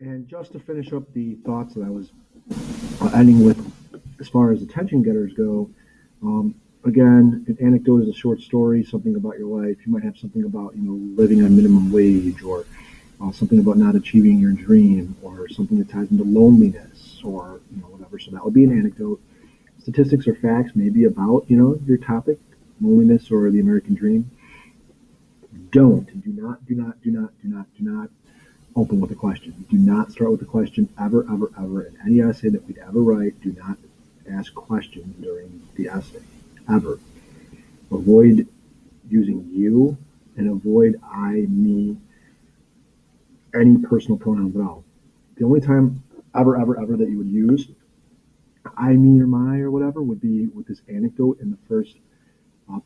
And just to finish up the thoughts that I was ending with, as far as attention getters go, again, an anecdote is a short story, something about your life. You might have something about living on minimum wage, or something about not achieving your dream, or something that ties into loneliness, or whatever. So that would be an anecdote. Statistics or facts, maybe about your topic, loneliness or the American dream. Do not open with a question. Do not start with a question ever, ever, ever. In any essay that we'd ever write, do not ask questions during the essay, ever. Avoid using you, and avoid I, me, any personal pronouns at all. The only time ever, ever, ever that you would use I, me, or my, or whatever would be with this anecdote in the first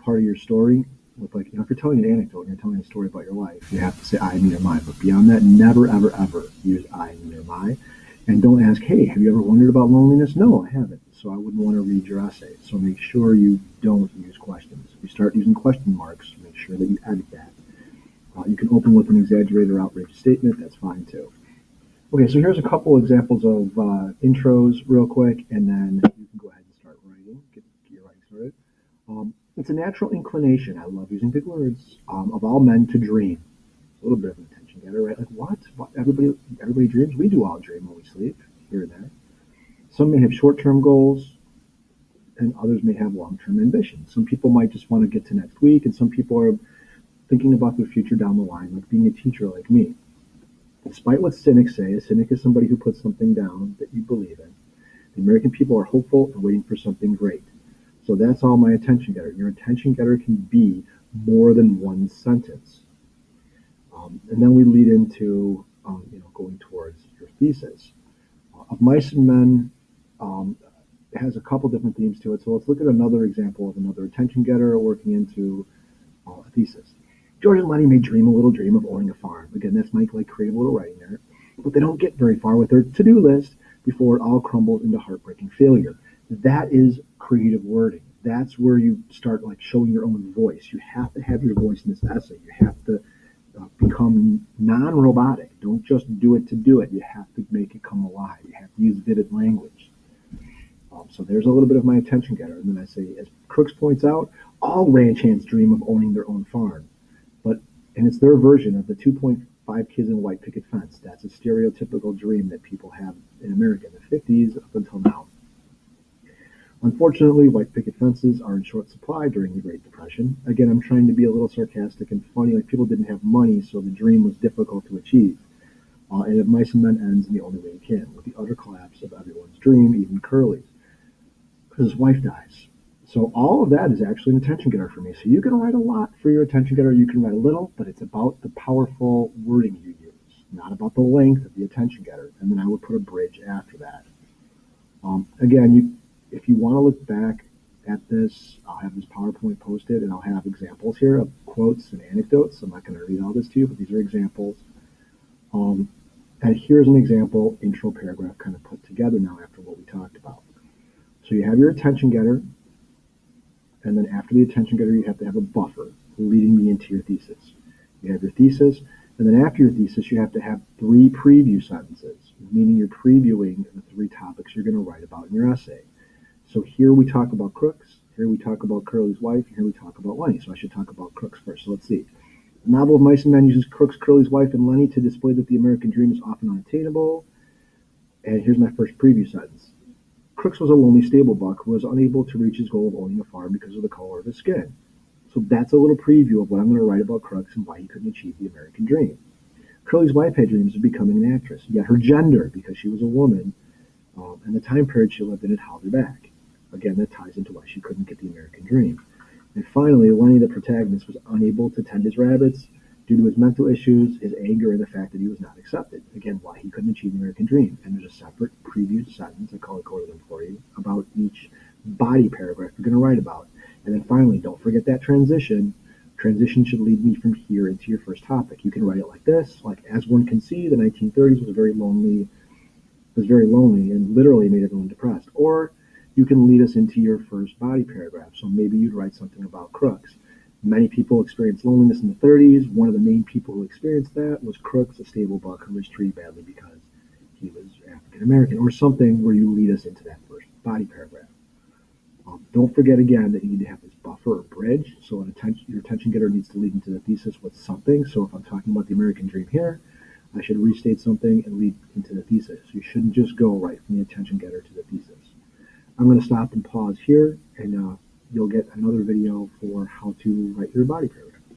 part of your story. With, like, if you're telling an anecdote and you're telling a story about your life, you have to say I, me, or my. But beyond that, never, ever, ever use I, me, or my. And don't ask, hey, have you ever wondered about loneliness? No, I haven't. So I wouldn't want to read your essay. So make sure you don't use questions. If you start using question marks, make sure that you edit that. You can open with an exaggerated or outrageous statement. That's fine too. Okay, so here's a couple examples of intros real quick, and then you can go ahead and start writing. Get your writing started. It's a natural inclination, I love using big words, of all men to dream. A little bit of an attention getter, right? Like, what? Everybody dreams? We do all dream when we sleep, here and there. Some may have short-term goals, and others may have long-term ambitions. Some people might just want to get to next week, and some people are thinking about their future down the line, like being a teacher like me. Despite what cynics say, a cynic is somebody who puts something down that you believe in. The American people are hopeful and waiting for something great. So that's all my attention getter. Your attention getter can be more than one sentence. And then we lead into going towards your thesis. Of Mice and Men has a couple different themes to it. So let's look at another example of another attention getter working into a thesis. George and Lenny may dream a little dream of owning a farm. Again, that's Mike, like, creative little writing there. But they don't get very far with their to-do list before it all crumbles into heartbreaking failure. That is creative wording. That's where you start, like, showing your own voice. You have to have your voice in this essay. You have to become non-robotic. Don't just do it to do it. You have to make it come alive. You have to use vivid language. So there's a little bit of my attention getter. And then I say, as Crooks points out, all ranch hands dream of owning their own farm. And it's their version of the 2.5 kids in a white picket fence. That's a stereotypical dream that people have in America in the 50s up until now. Unfortunately, white picket fences are in short supply during the Great Depression. Again, I'm trying to be a little sarcastic and funny. Like, people didn't have money, so the dream was difficult to achieve. And if Mice and Men ends in the only way it can, with the utter collapse of everyone's dream, even Curly's, because his wife dies. So all of that is actually an attention getter for me. So you can write a lot for your attention getter. You can write a little, but it's about the powerful wording you use, not about the length of the attention getter. And then I would put a bridge after that. Again, if you want to look back at this, I'll have this PowerPoint posted, and I'll have examples here of quotes and anecdotes. I'm not going to read all this to you, but these are examples. And here's an example intro paragraph kind of put together now after what we talked about. So you have your attention getter. And then after the attention getter, you have to have a buffer leading me into your thesis. You have your thesis, and then after your thesis, you have to have 3 preview sentences, meaning you're previewing the 3 topics you're going to write about in your essay. So here we talk about Crooks, here we talk about Curly's wife, and here we talk about Lenny. So I should talk about Crooks first. So let's see. The novel of Mice and Men uses Crooks, Curly's wife, and Lenny to display that the American dream is often unattainable. And here's my first preview sentence. Crooks was a lonely stable buck who was unable to reach his goal of owning a farm because of the color of his skin. So that's a little preview of what I'm going to write about Crooks and why he couldn't achieve the American dream. Curly's wife had dreams of becoming an actress, yet her gender, because she was a woman, and the time period she lived in, had held her back. Again, that ties into why she couldn't get the American dream. And finally, Lenny, the protagonist, was unable to tend his rabbits due to his mental issues, his anger, and the fact that he was not accepted. Again, why he couldn't achieve the American dream. And there's a separate preview sentence, I color-coded them for you, about each body paragraph you're going to write about. And then finally, don't forget that transition. Transition should lead me from here into your first topic. You can write it like this, like, as one can see, the 1930s was very lonely, and literally made everyone depressed. Or you can lead us into your first body paragraph. So maybe you'd write something about Crooks. Many people experienced loneliness in the 30s. One of the main people who experienced that was Crooks, a stable buck who was treated badly because American, or something where you lead us into that first body paragraph. Don't forget again that you need to have this buffer or bridge. So your attention getter needs to lead into the thesis with something. So if I'm talking about the American dream here, I should restate something and lead into the thesis. You shouldn't just go right from the attention getter to the thesis. I'm going to stop and pause here, and you'll get another video for how to write your body paragraph.